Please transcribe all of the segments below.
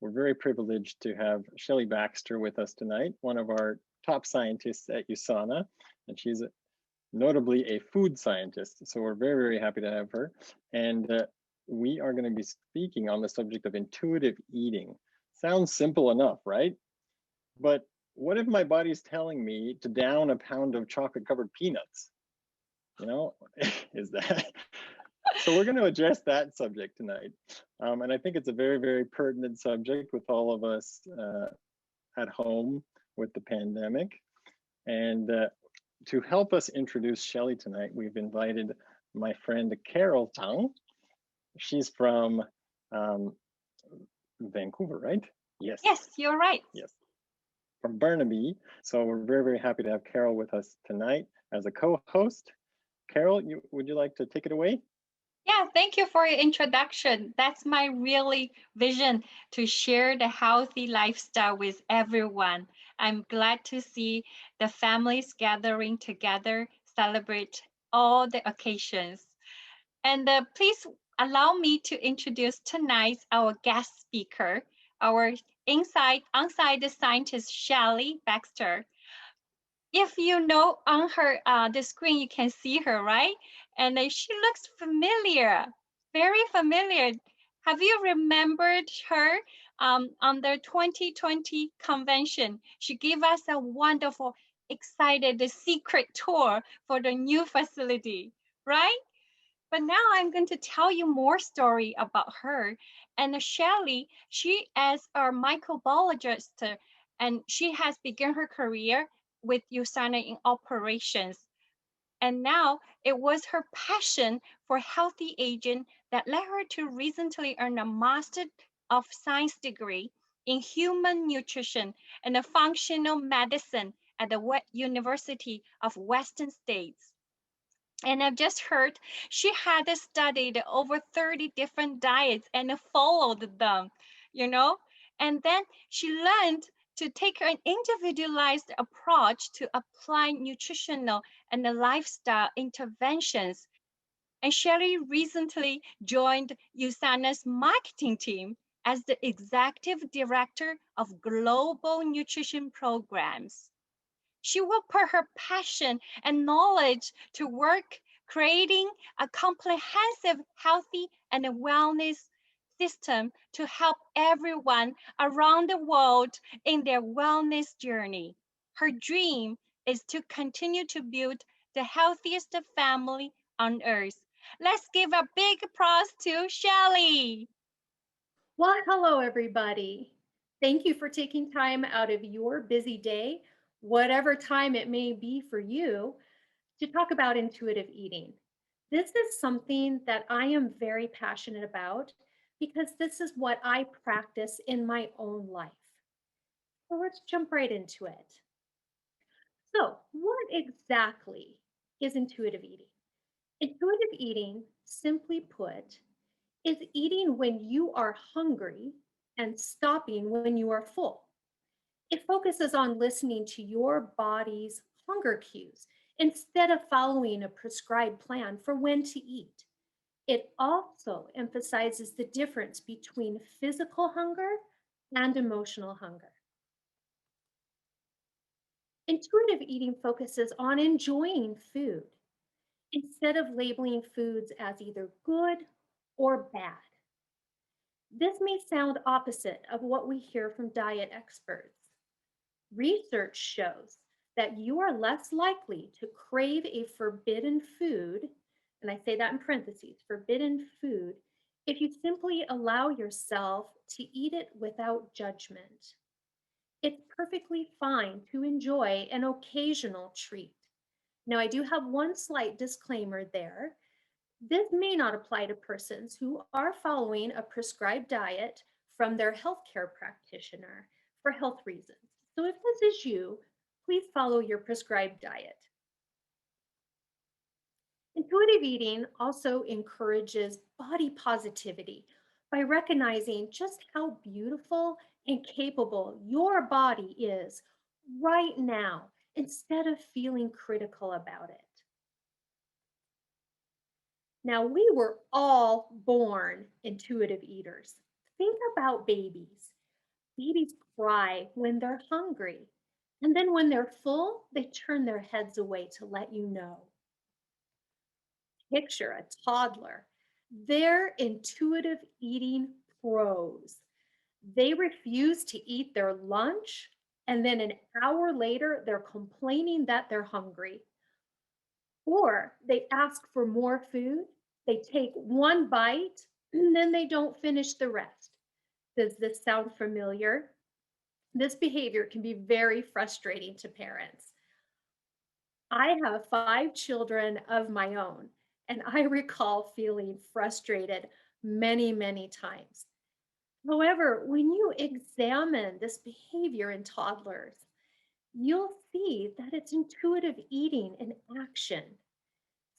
We're very privileged to have Shelli Baxter with us tonight, one of our top scientists at USANA, and she's notably a food scientist. So we're very, very happy to have her. And we are going to be speaking on the subject of intuitive eating. Sounds simple enough, right? But what if my body's telling me to down a pound of chocolate covered peanuts? You know, is that? So we're going to address that subject tonight. And I think it's a very, very pertinent subject with all of us at home with the pandemic. And to help us introduce Shelli tonight, we've invited my friend Carol Tang. She's from Vancouver, right? Yes. Yes, you're right. Yes. From Burnaby. So we're very, very happy to have Carol with us tonight as a co-host. Carol, would you like to take it away? Yeah, thank you for your introduction. That's my really vision to share the healthy lifestyle with everyone. I'm glad to see the families gathering together, celebrate all the occasions. And please allow me to introduce tonight our guest speaker, our on-site scientist, Shelli Baxter. If you know on her the screen, you can see her, right? And she looks familiar, very familiar. Have you remembered her on the 2020 convention? She gave us a wonderful, excited, the secret tour for the new facility, right? But now I'm going to tell you more story about her. And Shelli, she is a microbiologist, and she has begun her career with USANA in operations. And now it was her passion for healthy aging that led her to recently earn a Master of Science degree in human nutrition and a functional medicine at the University of Western States. And I've just heard she had studied over 30 different diets and followed them, you know? And then she learned to take an individualized approach to apply nutritional and lifestyle interventions. And Shelly recently joined USANA's marketing team as the executive director of global nutrition programs. She will put her passion and knowledge to work creating a comprehensive, healthy, and a wellness system to help everyone around the world in their wellness journey. Her dream is to continue to build the healthiest family on earth. Let's give a big applause to Shelly. Well, hello, everybody. Thank you for taking time out of your busy day, whatever time it may be for you, to talk about intuitive eating. This is something that I am very passionate about because this is what I practice in my own life. So let's jump right into it. So, what exactly is intuitive eating? Intuitive eating, simply put, is eating when you are hungry and stopping when you are full. It focuses on listening to your body's hunger cues instead of following a prescribed plan for when to eat. It also emphasizes the difference between physical hunger and emotional hunger. Intuitive eating focuses on enjoying food instead of labeling foods as either good or bad. This may sound opposite of what we hear from diet experts. Research shows that you are less likely to crave a forbidden food, and I say that in parentheses, forbidden food, if you simply allow yourself to eat it without judgment. It's perfectly fine to enjoy an occasional treat. Now, I do have one slight disclaimer there. This may not apply to persons who are following a prescribed diet from their healthcare practitioner for health reasons. So if this is you, please follow your prescribed diet. Intuitive eating also encourages body positivity by recognizing just how beautiful and capable your body is right now instead of feeling critical about it. Now, we were all born intuitive eaters. Think about babies. Babies cry when they're hungry. And then when they're full, they turn their heads away to let you know. Picture a toddler. They're intuitive eating pros. They refuse to eat their lunch, and then an hour later, they're complaining that they're hungry. Or they ask for more food, they take one bite, and then they don't finish the rest. Does this sound familiar? This behavior can be very frustrating to parents. I have 5 children of my own, and I recall feeling frustrated many, many times. However, when you examine this behavior in toddlers, you'll see that it's intuitive eating in action.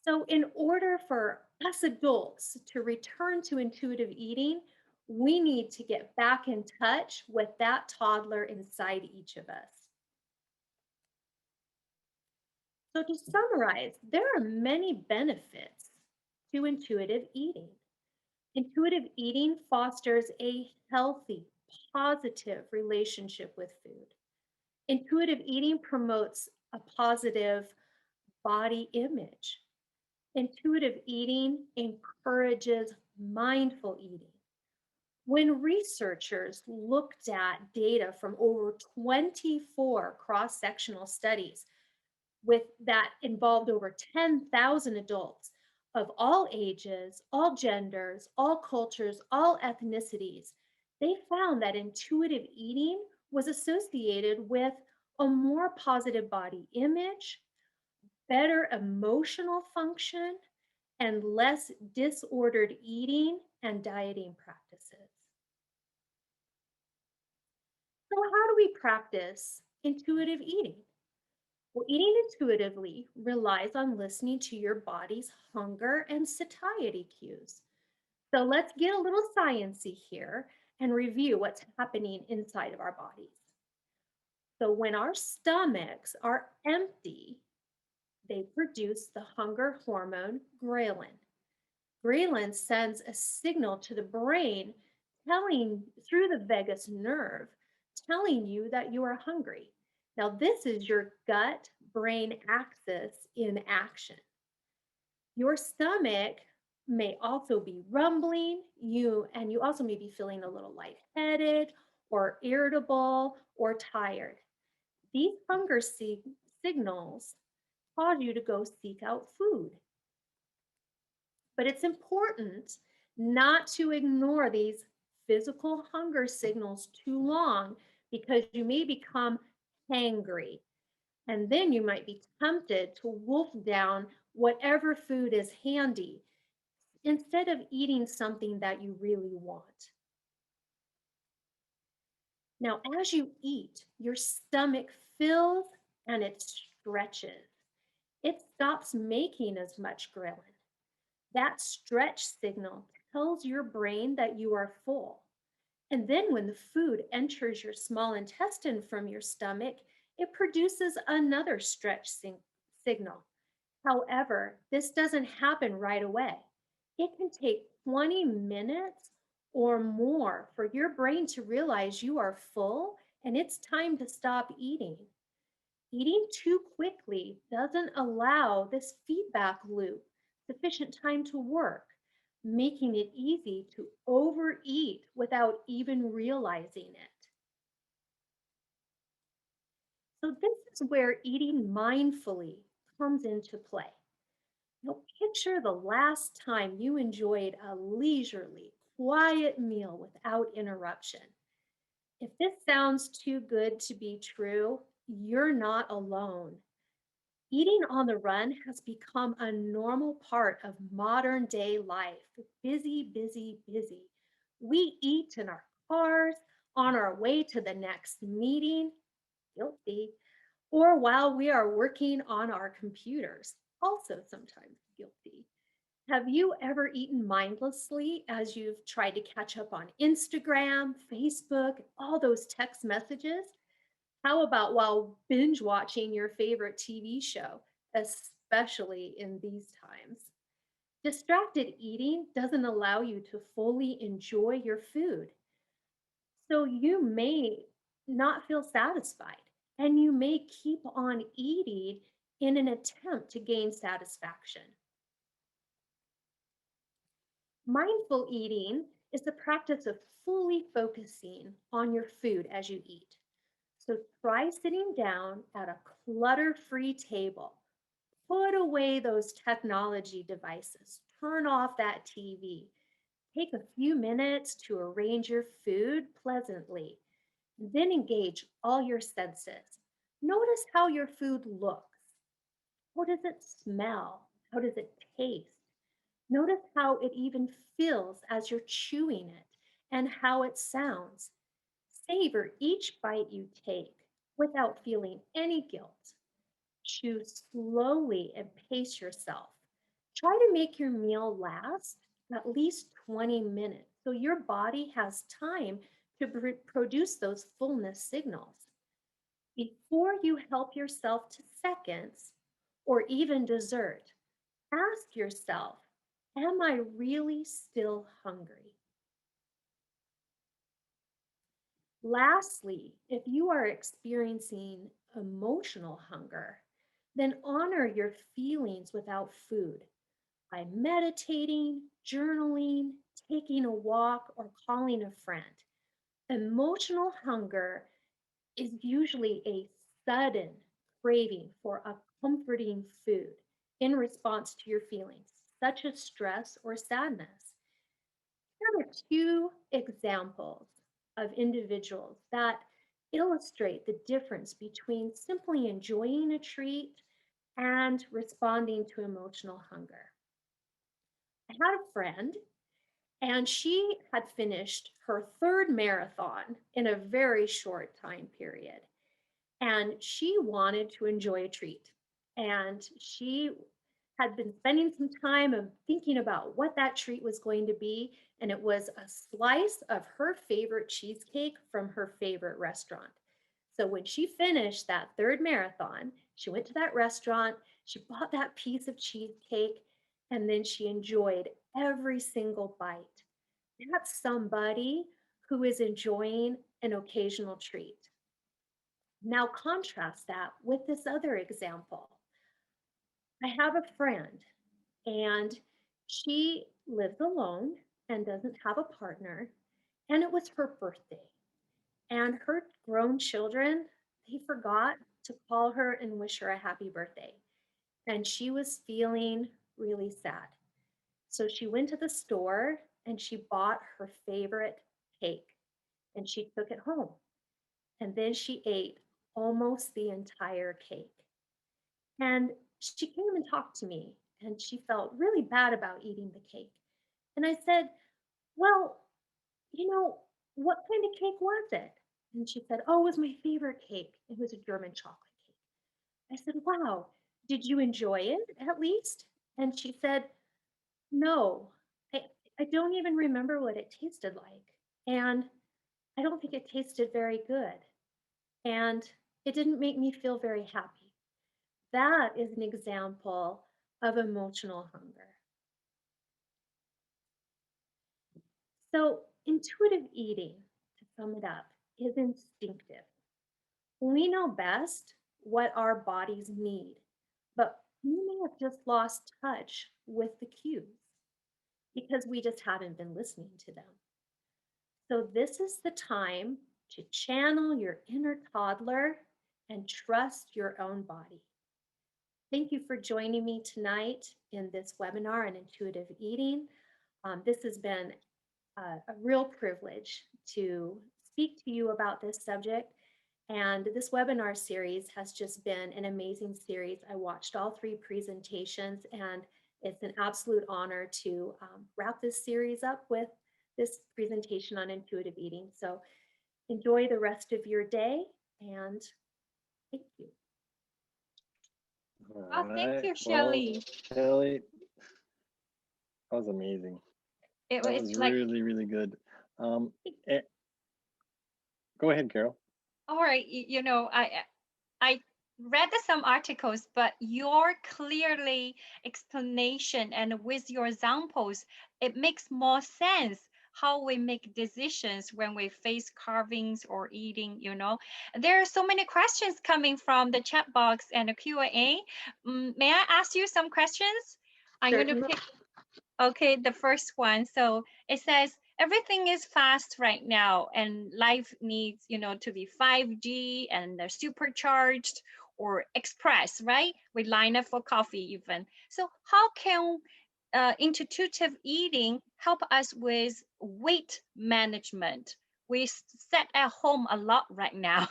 So, in order for us adults to return to intuitive eating, we need to get back in touch with that toddler inside each of us. So, to summarize, there are many benefits to intuitive eating. Intuitive eating fosters a healthy, positive relationship with food. Intuitive eating promotes a positive body image. Intuitive eating encourages mindful eating. When researchers looked at data from over 24 cross sectional studies with that involved over 10,000 adults of all ages, all genders, all cultures, all ethnicities, they found that intuitive eating was associated with a more positive body image, better emotional function, and less disordered eating and dieting practices. So, how do we practice intuitive eating? Well, eating intuitively relies on listening to your body's hunger and satiety cues. So, let's get a little sciencey here and review what's happening inside of our bodies. So, when our stomachs are empty, they produce the hunger hormone ghrelin. Ghrelin sends a signal to the brain telling through the vagus nerve, telling you that you are hungry. Now, this is your gut brain axis in action. Your stomach may also be rumbling, you also may be feeling a little lightheaded or irritable or tired. These hunger signals cause you to go seek out food. But it's important not to ignore these physical hunger signals too long because you may become hangry. And then you might be tempted to wolf down whatever food is handy instead of eating something that you really want. Now, as you eat, your stomach fills and it stretches. It stops making as much ghrelin. That stretch signal tells your brain that you are full. And then when the food enters your small intestine from your stomach, it produces another stretch signal. However, this doesn't happen right away. It can take 20 minutes or more for your brain to realize you are full and it's time to stop eating. Eating too quickly doesn't allow this feedback loop sufficient time to work, making it easy to overeat without even realizing it. So, this is where eating mindfully comes into play. Now, picture the last time you enjoyed a leisurely, quiet meal without interruption. If this sounds too good to be true, you're not alone. Eating on the run has become a normal part of modern day life. Busy, busy, busy. We eat in our cars, on our way to the next meeting, guilty, or while we are working on our computers, also sometimes guilty. Have you ever eaten mindlessly as you've tried to catch up on Instagram, Facebook, all those text messages? How about while binge watching your favorite TV show, especially in these times? Distracted eating doesn't allow you to fully enjoy your food. So you may not feel satisfied and you may keep on eating in an attempt to gain satisfaction. Mindful eating is the practice of fully focusing on your food as you eat. So try sitting down at a clutter free table. Put away those technology devices. Turn off that TV. Take a few minutes to arrange your food pleasantly. Then engage all your senses. Notice how your food looks. How does it smell? How does it taste? Notice how it even feels as you're chewing it and how it sounds. Savor each bite you take without feeling any guilt. Chew slowly and pace yourself. Try to make your meal last at least 20 minutes so your body has time to produce those fullness signals. Before you help yourself to seconds or even dessert, ask yourself, am I really still hungry? Lastly, if you are experiencing emotional hunger, then honor your feelings without food by meditating, journaling, taking a walk, or calling a friend. Emotional hunger is usually a sudden craving for a comforting food in response to your feelings, such as stress or sadness. Here are two examples of individuals that illustrate the difference between simply enjoying a treat and responding to emotional hunger. I had a friend, and she had finished her third marathon in a very short time period. And she wanted to enjoy a treat. And she had been spending some time of thinking about what that treat was going to be. And it was a slice of her favorite cheesecake from her favorite restaurant. So when she finished that third marathon, she went to that restaurant, she bought that piece of cheesecake, and then she enjoyed every single bite. That's somebody who is enjoying an occasional treat. Now contrast that with this other example. I have a friend and she lives alone and doesn't have a partner, and it was her birthday. And her grown children, they forgot to call her and wish her a happy birthday. And she was feeling really sad. So she went to the store and she bought her favorite cake and she took it home. And then she ate almost the entire cake. And she came and talked to me and she felt really bad about eating the cake. And I said, well, you know, what kind of cake was it? And she said, oh, it was my favorite cake. It was a German chocolate cake. I said, wow, did you enjoy it at least? And she said, no, I, I don't even remember what it tasted like. And I don't think it tasted very good. And it didn't make me feel very happy. That is an example of emotional hunger. So, intuitive eating, to sum it up, is instinctive. We know best what our bodies need, but we may have just lost touch with the cues because we just haven't been listening to them. So, this is the time to channel your inner toddler and trust your own body. Thank you for joining me tonight in this webinar on intuitive eating. This has been a real privilege to speak to you about this subject. And this webinar series has just been an amazing series. I watched all three presentations, and it's an absolute honor to wrap this series up with this presentation on intuitive eating. So enjoy the rest of your day, and thank you. All Oh, thank right. you, Well, Shelly. Shelli, that was amazing. It That was was like, really, really good. Eh, go ahead, Carol. all right, I read some articles, but your clearly explanation and with your examples, it makes more sense how we make decisions when we face carvings or eating, There are so many questions coming from the chat box and the Q&A. May I ask you some questions? I'm going to Certainly. pick, okay, the first one. So it says, everything is fast right now and life needs, to be 5G and supercharged or express, right? We line up for coffee even. So how can intuitive eating help us with weight management? We sit at home a lot right now.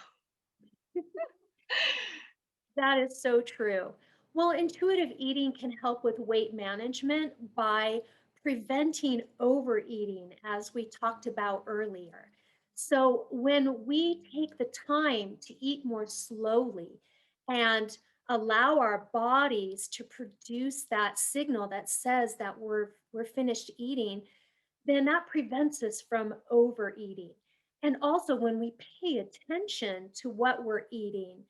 That is so true. Well, intuitive eating can help with weight management by preventing overeating, as we talked about earlier. So, when we take the time to eat more slowly and allow our bodies to produce that signal that says that we're finished eating, then that prevents us from overeating. And also, when we pay attention to what we're eating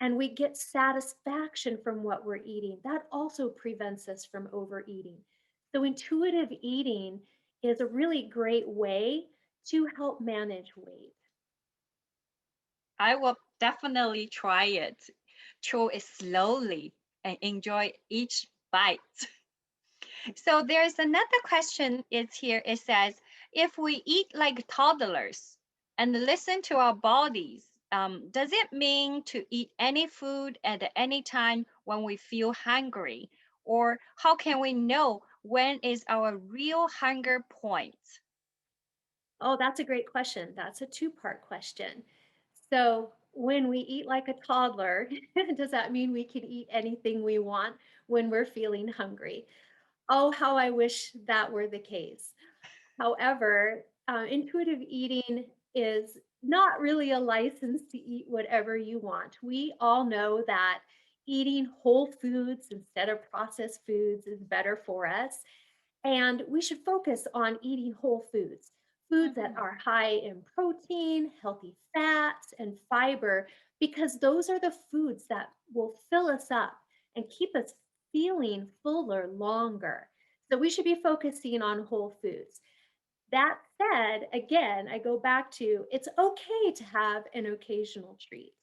and we get satisfaction from what we're eating, that also prevents us from overeating. So, intuitive eating is a really great way to help manage weight. I will definitely try it. Chew it slowly and enjoy each bite. So there's another question. It's here. It says, if we eat like toddlers and listen to our bodies, does it mean to eat any food at any time when we feel hungry? Or how can we know when is our real hunger point? Oh, that's a great question. That's a two-part question. So, when we eat like a toddler, does that mean we can eat anything we want when we're feeling hungry? Oh, how I wish that were the case. However, intuitive eating is not really a license to eat whatever you want. We all know that eating whole foods instead of processed foods is better for us. And we should focus on eating whole foods, foods that Mhm. are high in protein, healthy fats, and fiber, because those are the foods that will fill us up and keep us feeling fuller longer. So we should be focusing on whole foods. That said, again, I go back to it's okay to have an occasional treat.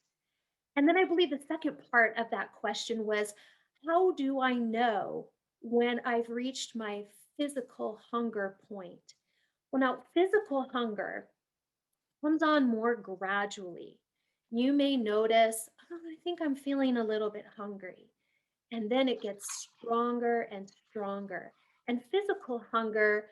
And then I believe the second part of that question was, how do I know when I've reached my physical hunger point? Well, now, physical hunger comes on more gradually. You may notice, oh, I think I'm feeling a little bit hungry. And then it gets stronger and stronger. And physical hunger,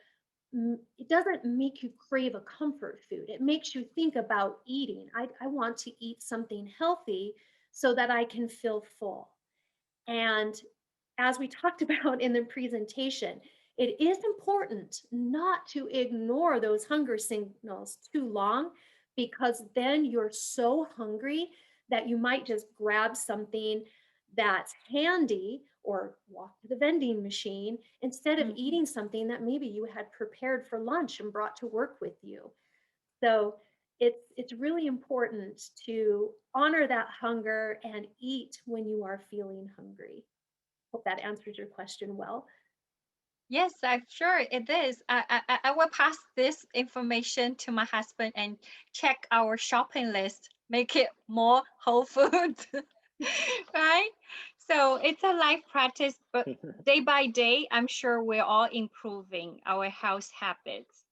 it doesn't make you crave a comfort food. It makes you think about eating. I want to eat something healthy so that I can feel full. And as we talked about in the presentation, it is important not to ignore those hunger signals too long, because then you're so hungry that you might just grab something that's handy or walk to the vending machine instead of Mhm. eating something that maybe you had prepared for lunch and brought to work with you. So it's really important to honor that hunger and eat when you are feeling hungry. Hope that answers your question well. Yes, I'm sure it is. I will pass this information to my husband and check our shopping list, make it more whole food, right? So it's a life practice, but day by day, I'm sure we're all improving our health habits.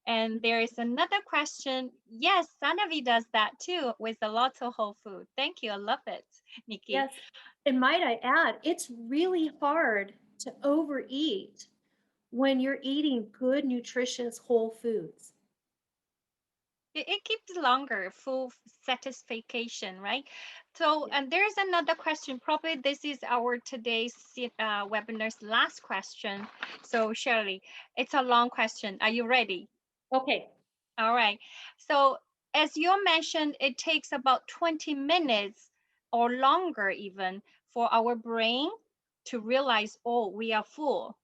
And there is another question. Yes, Sanavi does that too with a lot of whole food. Thank you. I love it, Nikki. Yes, and might I add, it's really hard to overeat when you're eating good, nutritious whole foods. It keeps longer, full satisfaction, right? So, Yeah. and there's another question. Probably this is our today's webinar's last question. So, Shirley, it's a long question. Are you ready? Okay. All right. So, as you mentioned, it takes about 20 minutes or longer even for our brain to realize, oh, we are full.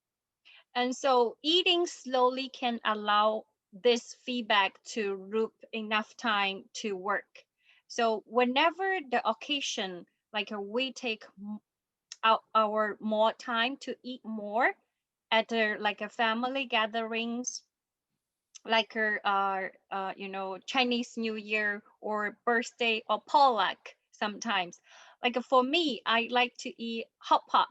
And so eating slowly can allow this feedback to loop enough time to work. So whenever the occasion, like we take out our more time to eat more at a, like a family gatherings like you know, Chinese New Year or birthday or potluck sometimes. Like for me, I like to eat hot pot.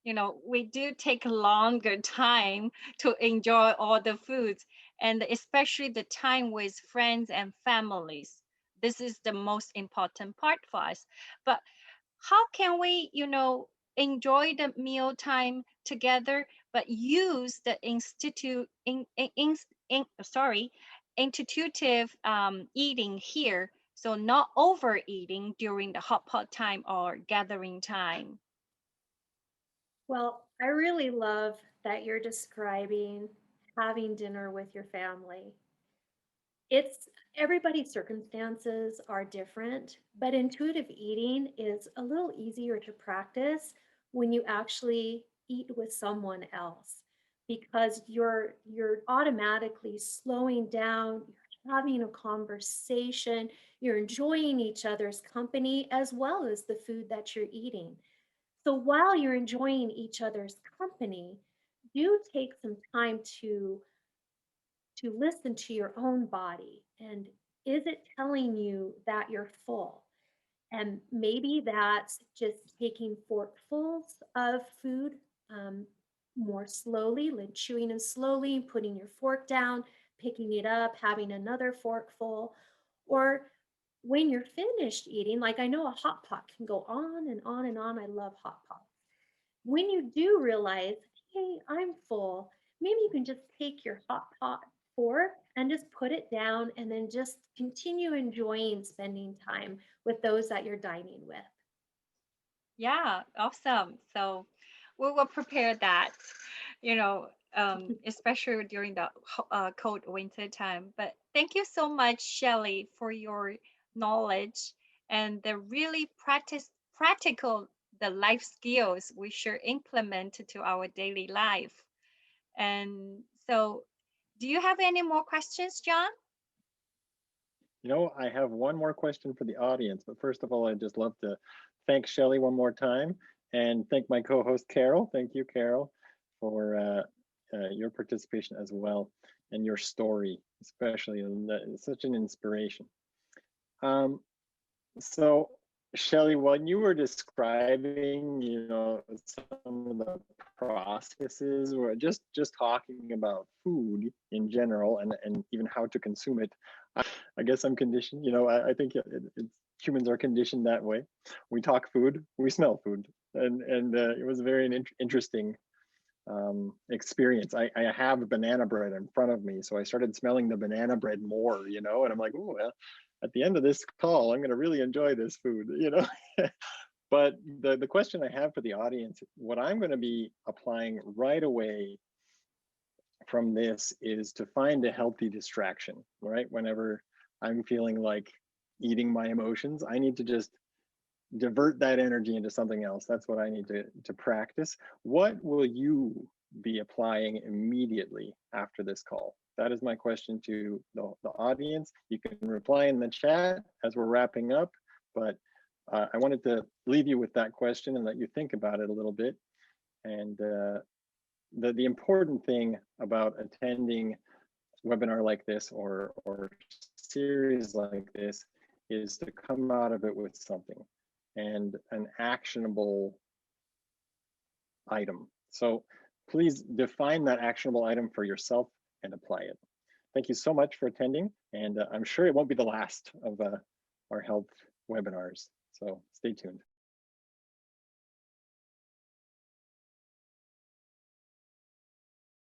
You know, we do take longer time to enjoy all the foods, and especially the time with friends and families. This is the most important part for us. But how can we, you know, enjoy the meal time together, but use the sorry, intuitive eating here, so not overeating during the hot pot time or gathering time? Well, I really love that you're describing having dinner with your family. It's everybody's circumstances are different, but intuitive eating is a little easier to practice when you actually eat with someone else because you're automatically slowing down, you're having a conversation, you're enjoying each other's company as well as the food that you're eating. So while you're enjoying each other's company, do take some time to listen to your own body, and is it telling you that you're full? And maybe that's just taking forkfuls of food um, more slowly, like chewing and slowly, putting your fork down, picking it up, having another forkful. Or when you're finished eating, like I know a hot pot can go on and on and on. I love hot pot. When you do realize, hey, I'm full, maybe you can just take your hot pot fork and just put it down and then just continue enjoying spending time with those that you're dining with. Yeah, awesome. So we will prepare that, you know, especially during the cold winter time. But thank you so much, Shelly, for your knowledge and the really practical the life skills we should implement to our daily life. And so, do you have any more questions, John? You know, I have one more question for the audience, but first of all, I'd just love to thank Shelli one more time and thank my co-host Carol. Thank you, Carol, for your participation as well and your story, especially. It's such an inspiration. Um, so, Shelli, when you were describing, you know, some of the processes, or just talking about food in general, and even how to consume it, I guess I'm conditioned. You know, I think humans are conditioned that way. We talk food, we smell food, and it was a very interesting experience. I have banana bread in front of me, so I started smelling the banana bread more, you know, and I'm like, oh, well, at the end of this call, I'm going to really enjoy this food, you know. But the question I have for the audience, what I'm going to be applying right away from this is to find a healthy distraction, right? Whenever I'm feeling like eating my emotions, I need to just divert that energy into something else. That's what I need to practice. What will you be applying immediately after this call? That is my question to the audience. You can reply in the chat as we're wrapping up, but I wanted to leave you with that question and let you think about it a little bit. And the important thing about attending a webinar like this or series like this is to come out of it with something and an actionable item. So please define that actionable item for yourself and apply it. Thank you so much for attending, and I'm sure it won't be the last of our health webinars. So stay tuned.